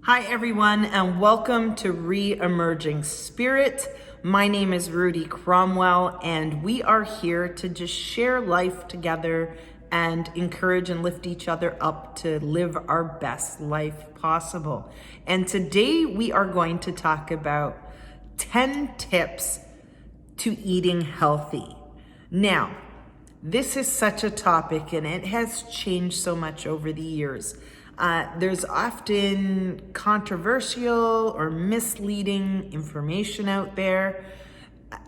Hi, everyone, and welcome to Re-Emerging Spirit. My name is Rudy Cromwell, and we are here to just share life together and encourage and lift each other up to live our best life possible. And today we are going to talk about 10 tips to eating healthy. Now, this is such a topic and it has changed so much over the years. There's often controversial or misleading information out there.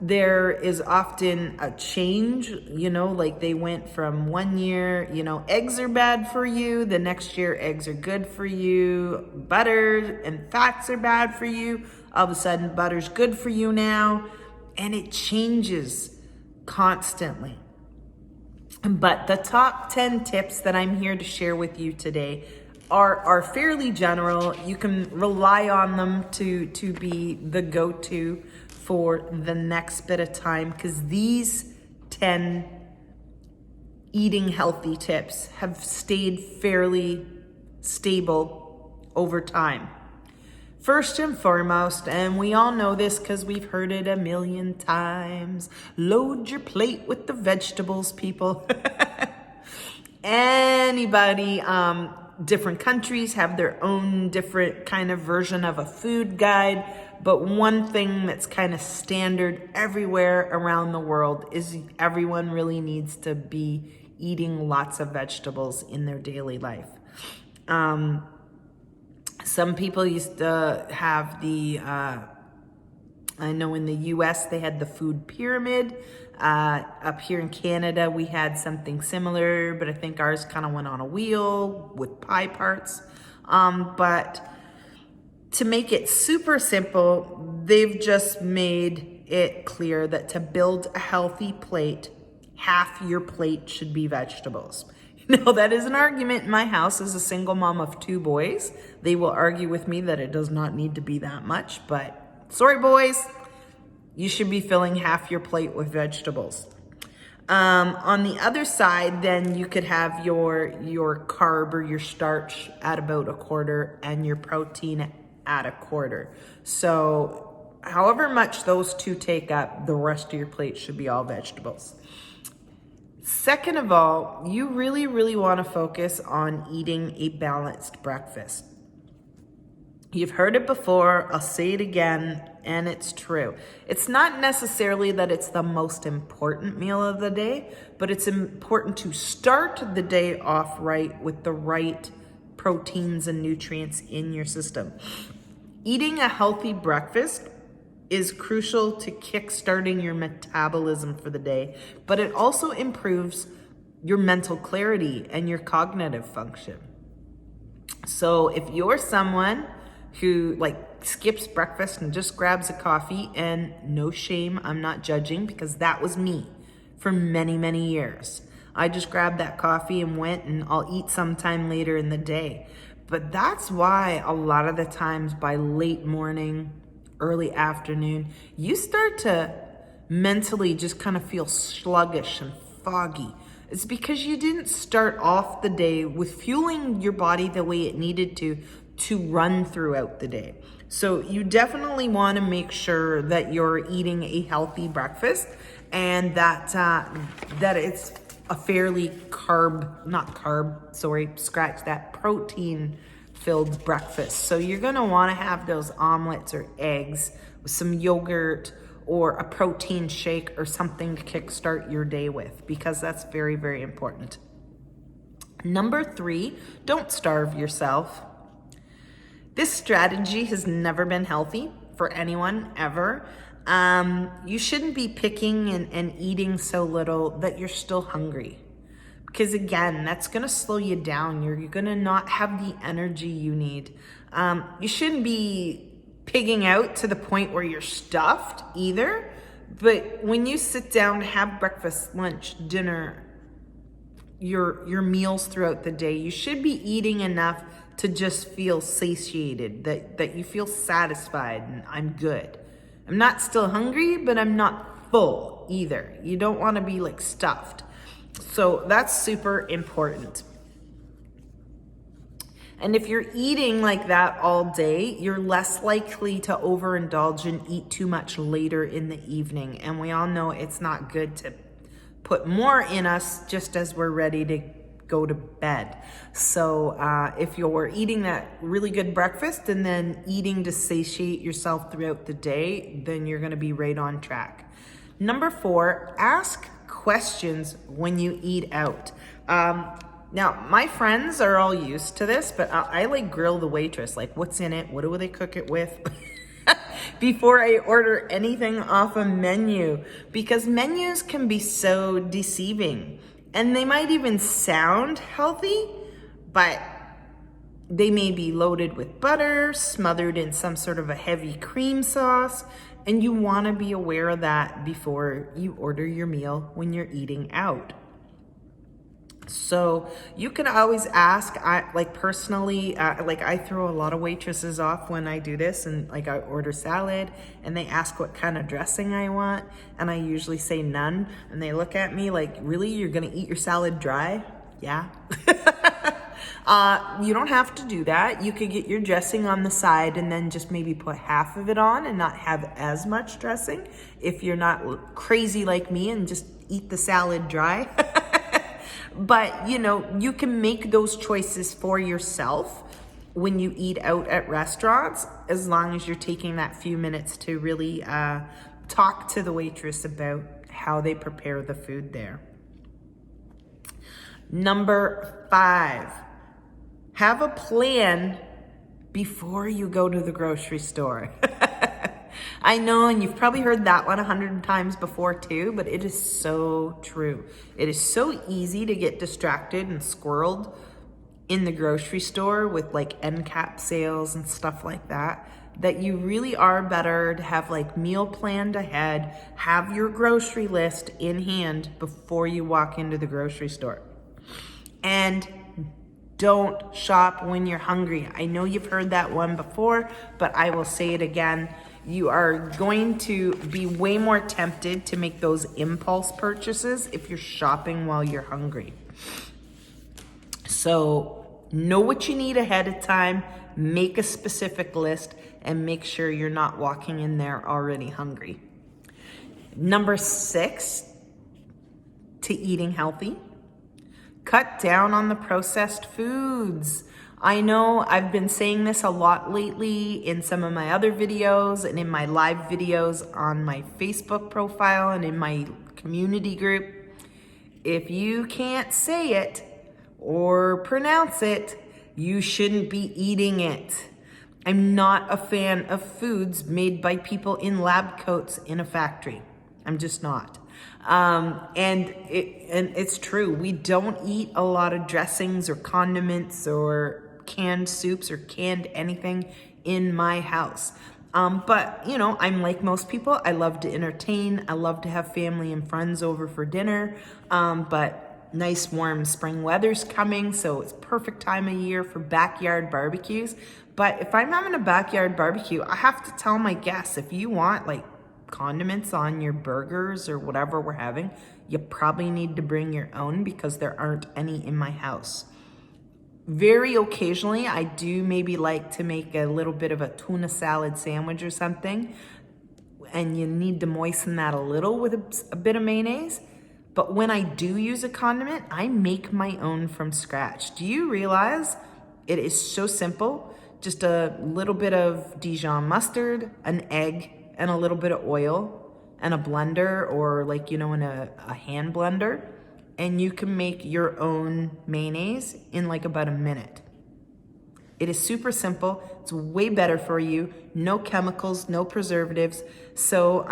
There is often a change, like they went from one year, eggs are bad for you. The next year, eggs are good for you. Butter and fats are bad for you. All of a sudden, butter's good for you now. And it changes constantly. But the top 10 tips that I'm here to share with you today are fairly general. You can rely on them to be the go-to for the next bit of time, because these 10 eating healthy tips have stayed fairly stable over time. First and foremost, and we all know this because we've heard it a million times, load your plate with the vegetables, people. Anybody, different countries have their own different kind of version of a food guide, but one thing that's kind of standard everywhere around the world is everyone really needs to be eating lots of vegetables in their daily life. Some people used to have I know in the US they had the food pyramid. Up here in Canada we had something similar, but I think ours kind of went on a wheel with pie parts. But to make it super simple, they've just made it clear that to build a healthy plate, half your plate should be vegetables. That is an argument in my house as a single mom of 2 boys. They will argue with me that it does not need to be that much, but sorry, boys, you should be filling half your plate with vegetables. On the other side, then you could have your carb or your starch at about 1/4 and your protein at 1/4. So however much those two take up, the rest of your plate should be all vegetables. Second of all, you really, really want to focus on eating a balanced breakfast. You've heard it before, I'll say it again, and it's true. It's not necessarily that it's the most important meal of the day, but it's important to start the day off right with the right proteins and nutrients in your system. Eating a healthy breakfast is crucial to kickstarting your metabolism for the day, but it also improves your mental clarity and your cognitive function. So if you're someone who skips breakfast and just grabs a coffee, and no shame, I'm not judging, because that was me for many, many years. I just grabbed that coffee and went, and I'll eat sometime later in the day. But that's why a lot of the times by late morning, early afternoon, you start to mentally just kind of feel sluggish and foggy. It's because you didn't start off the day with fueling your body the way it needed to run throughout the day. So you definitely want to make sure that you're eating a healthy breakfast, and that it's a fairly protein filled breakfast. So you're going to want to have those omelets or eggs with some yogurt or a protein shake or something to kickstart your day with, because that's very, very important. Number 3, don't starve yourself. This strategy has never been healthy for anyone ever. You shouldn't be picking and eating so little that you're still hungry. Because again, that's going to slow you down. You're going to not have the energy you need. You shouldn't be pigging out to the point where you're stuffed either. But when you sit down to have breakfast, lunch, dinner, your meals throughout the day, you should be eating enough to just feel satiated, that you feel satisfied and I'm good. I'm not still hungry, but I'm not full either. You don't want to be stuffed. So that's super important. And if you're eating like that all day, you're less likely to overindulge and eat too much later in the evening. And we all know it's not good to put more in us just as we're ready to go to bed. So if you're eating that really good breakfast and then eating to satiate yourself throughout the day, then you're gonna be right on track. Number 4, ask questions when you eat out. Now, my friends are all used to this, but I like grill the waitress, like what's in it, what do they cook it with? Before I order anything off a menu, because menus can be so deceiving. And they might even sound healthy, but they may be loaded with butter, smothered in some sort of a heavy cream sauce, and you want to be aware of that before you order your meal when you're eating out. So you can always ask, personally, I throw a lot of waitresses off when I do this, and like I order salad and they ask what kind of dressing I want, and I usually say none, and they look at me like, really, you're gonna eat your salad dry? Yeah. You don't have to do that. You could get your dressing on the side and then just maybe put half of it on and not have as much dressing if you're not crazy like me and just eat the salad dry. But, you can make those choices for yourself when you eat out at restaurants, as long as you're taking that few minutes to really talk to the waitress about how they prepare the food there. Number 5, have a plan before you go to the grocery store. I know, and you've probably heard that one 100 times before too, but it is so true. It is so easy to get distracted and squirreled in the grocery store with like end cap sales and stuff like that, that you really are better to have like meal planned ahead, have your grocery list in hand before you walk into the grocery store. And don't shop when you're hungry. I know you've heard that one before, but I will say it again. You are going to be way more tempted to make those impulse purchases if you're shopping while you're hungry. So know what you need ahead of time, make a specific list, and make sure you're not walking in there already hungry. Number 6, to eating healthy. Cut down on the processed foods. I know I've been saying this a lot lately in some of my other videos and in my live videos on my Facebook profile and in my community group. If you can't say it or pronounce it, you shouldn't be eating it. I'm not a fan of foods made by people in lab coats in a factory. I'm just not. And it's true. We don't eat a lot of dressings or condiments or canned soups or canned anything in my house. But I'm like most people. I love to entertain. I love to have family and friends over for dinner. But nice warm spring weather's coming, so it's perfect time of year for backyard barbecues. But if I'm having a backyard barbecue, I have to tell my guests, if you want like condiments on your burgers or whatever we're having, you probably need to bring your own, because there aren't any in my house. Very occasionally, I do maybe like to make a little bit of a tuna salad sandwich or something, and you need to moisten that a little with a bit of mayonnaise. But when I do use a condiment, I make my own from scratch. Do you realize it is so simple? Just a little bit of Dijon mustard, an egg, and a little bit of oil, and a blender, or in a hand blender. And you can make your own mayonnaise in like about a minute. It is super simple. It's way better for you. No chemicals, no preservatives. So,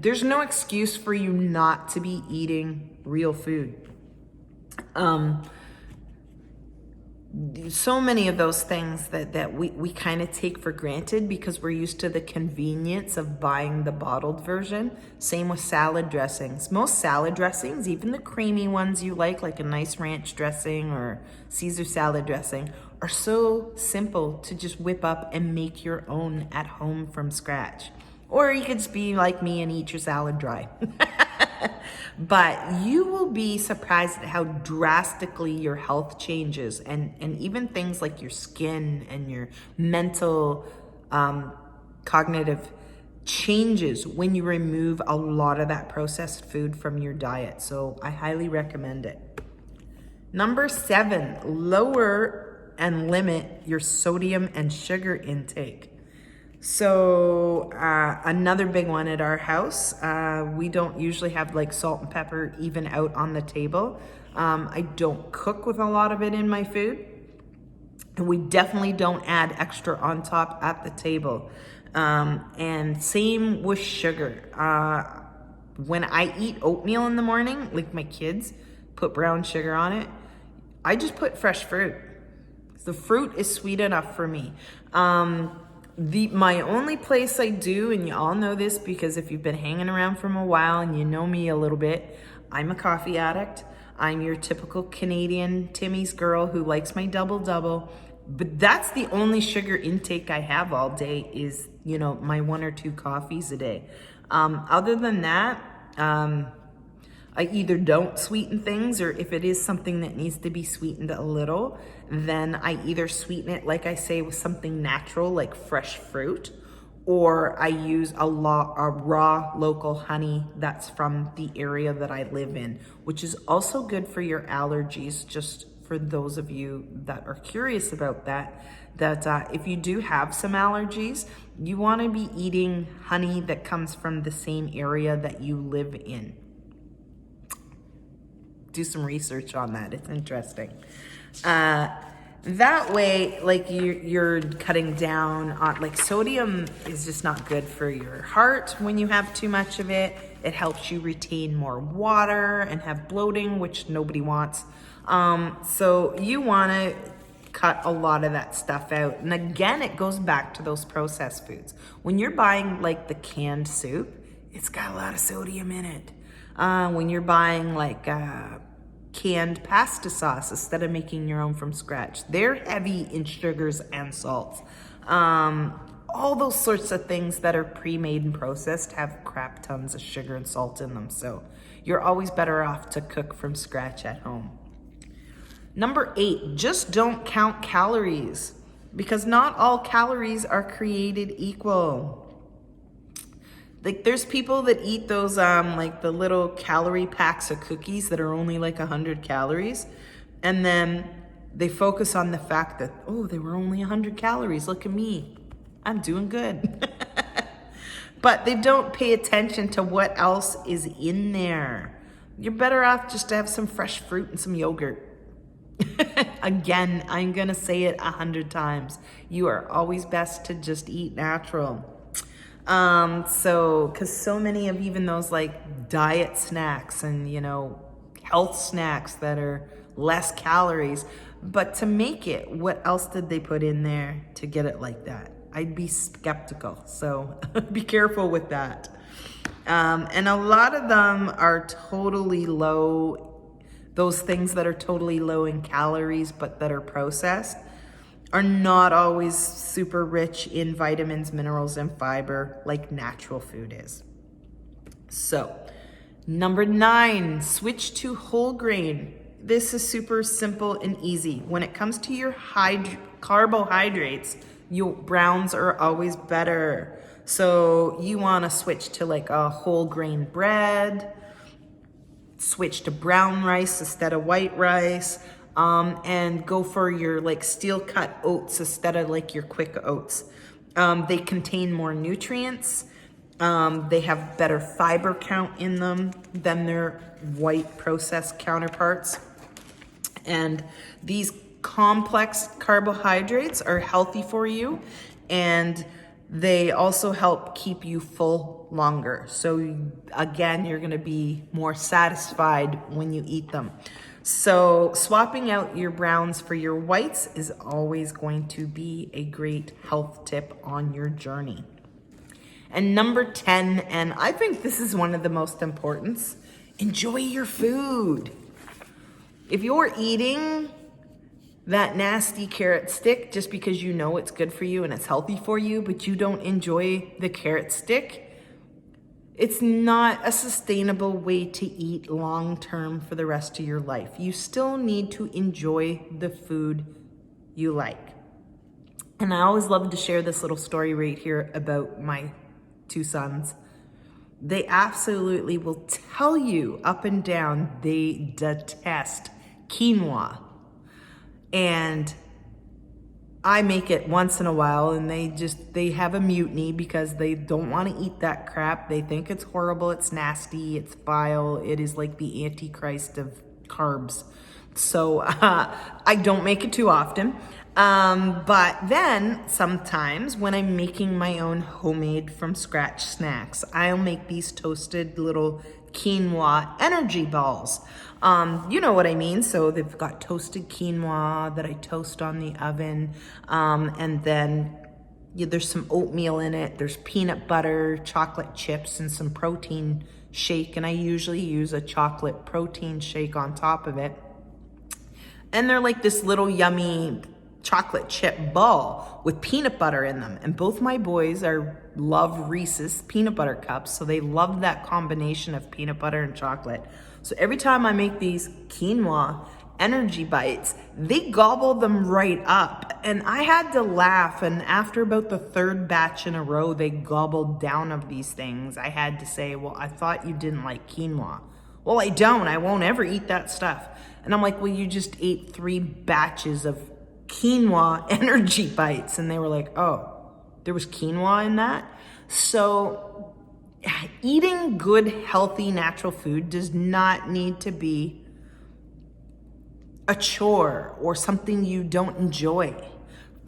there's no excuse for you not to be eating real food. So many of those things that we kind of take for granted because we're used to the convenience of buying the bottled version. Same with salad dressings. Most salad dressings, even the creamy ones you like a nice ranch dressing or Caesar salad dressing, are so simple to just whip up and make your own at home from scratch. Or you could just be like me and eat your salad dry. But you will be surprised at how drastically your health changes, and even things like your skin and your mental, cognitive changes when you remove a lot of that processed food from your diet. So I highly recommend it. Number 7, lower and limit your sodium and sugar intake. So another big one at our house, we don't usually have like salt and pepper even out on the table. I don't cook with a lot of it in my food. And we definitely don't add extra on top at the table. And same with sugar. When I eat oatmeal in the morning, like my kids put brown sugar on it, I just put fresh fruit. The fruit is sweet enough for me. My only place I do, and you all know this because if you've been hanging around for a while and you know me a little bit, I'm a coffee addict. I'm your typical Canadian Timmy's girl who likes my double. But that's the only sugar intake I have all day is, my 1 or 2 coffees a day. Other than that, I either don't sweeten things, or if it is something that needs to be sweetened a little, then I either sweeten it, like I say, with something natural like fresh fruit, or I use a raw local honey that's from the area that I live in, which is also good for your allergies, just for those of you that are curious about that if you do have some allergies, you want to be eating honey that comes from the same area that you live in. Do some research on that. It's interesting. That way, like you're cutting down on, like, sodium is just not good for your heart when you have too much of it. It helps you retain more water and have bloating, which nobody wants. So you want to cut a lot of that stuff out. And again, it goes back to those processed foods. When you're buying like the canned soup, it's got a lot of sodium in it. When you're buying like canned pasta sauce instead of making your own from scratch, they're heavy in sugars and salts. All those sorts of things that are pre-made and processed have crap tons of sugar and salt in them. So you're always better off to cook from scratch at home. Number 8, just don't count calories, because not all calories are created equal. Like, there's people that eat those like the little calorie packs of cookies that are only like 100 calories, and then they focus on the fact that, oh, they were only 100 calories, look at me, I'm doing good. But they don't pay attention to what else is in there. You're better off just to have some fresh fruit and some yogurt. Again, I'm gonna say it 100 times. You are always best to just eat natural. Cause so many of even those like diet snacks and, health snacks that are less calories, but to make it, what else did they put in there to get it like that? I'd be skeptical. So be careful with that. And a lot of them are totally low. Those things that are totally low in calories but that are processed are not always super rich in vitamins, minerals, and fiber like natural food is. So, number 9, switch to whole grain. This is super simple and easy. When it comes to your carbohydrates, your browns are always better. So you want to switch to like a whole grain bread, switch to brown rice instead of white rice, and go for your like steel cut oats instead of like your quick oats. They contain more nutrients. They have better fiber count in them than their white processed counterparts. And these complex carbohydrates are healthy for you, and they also help keep you full longer. So again, you're gonna be more satisfied when you eat them. So swapping out your browns for your whites is always going to be a great health tip on your journey. And number 10, and I think this is one of the most important, enjoy your food. If you're eating that nasty carrot stick just because you know it's good for you and it's healthy for you, but you don't enjoy the carrot stick, it's not a sustainable way to eat long term for the rest of your life. You still need to enjoy the food you like. And I always love to share this little story right here about my two sons. They absolutely will tell you up and down they detest quinoa. And I make it once in a while and they have a mutiny because they don't want to eat that crap. They think it's horrible, it's nasty, it's vile. It is like the antichrist of carbs. So I don't make it too often. But then sometimes when I'm making my own homemade from scratch snacks, I'll make these toasted little quinoa energy balls. You know what I mean? So they've got toasted quinoa that I toast on the oven. And then there's some oatmeal in it. There's peanut butter, chocolate chips, and some protein shake. And I usually use a chocolate protein shake on top of it. And they're like this little yummy chocolate chip ball with peanut butter in them. And both my boys love Reese's peanut butter cups, so they love that combination of peanut butter and chocolate. So every time I make these quinoa energy bites, they gobble them right up. And I had to laugh, and after about the third batch in a row, they gobbled down of these things. I had to say, well, I thought you didn't like quinoa. Well, I don't. I won't ever eat that stuff. And I'm like, well, you just ate 3 batches of quinoa energy bites. And they were like, oh, there was quinoa in that? So eating good, healthy, natural food does not need to be a chore or something you don't enjoy.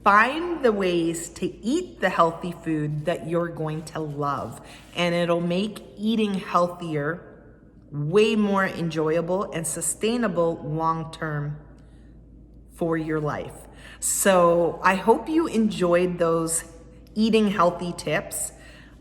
Find the ways to eat the healthy food that you're going to love, and it'll make eating healthier way more enjoyable and sustainable long-term for your life. So I hope you enjoyed those eating healthy tips.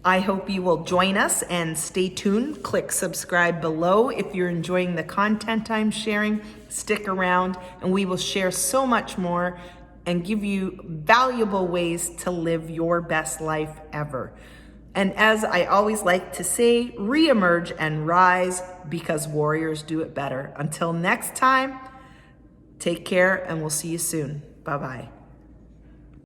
I hope you will join us and stay tuned. Click subscribe below if you're enjoying the content I'm sharing. Stick around and we will share so much more and give you valuable ways to live your best life ever. And as I always like to say, reemerge and rise because warriors do it better. Until next time, take care and we'll see you soon. Bye-bye.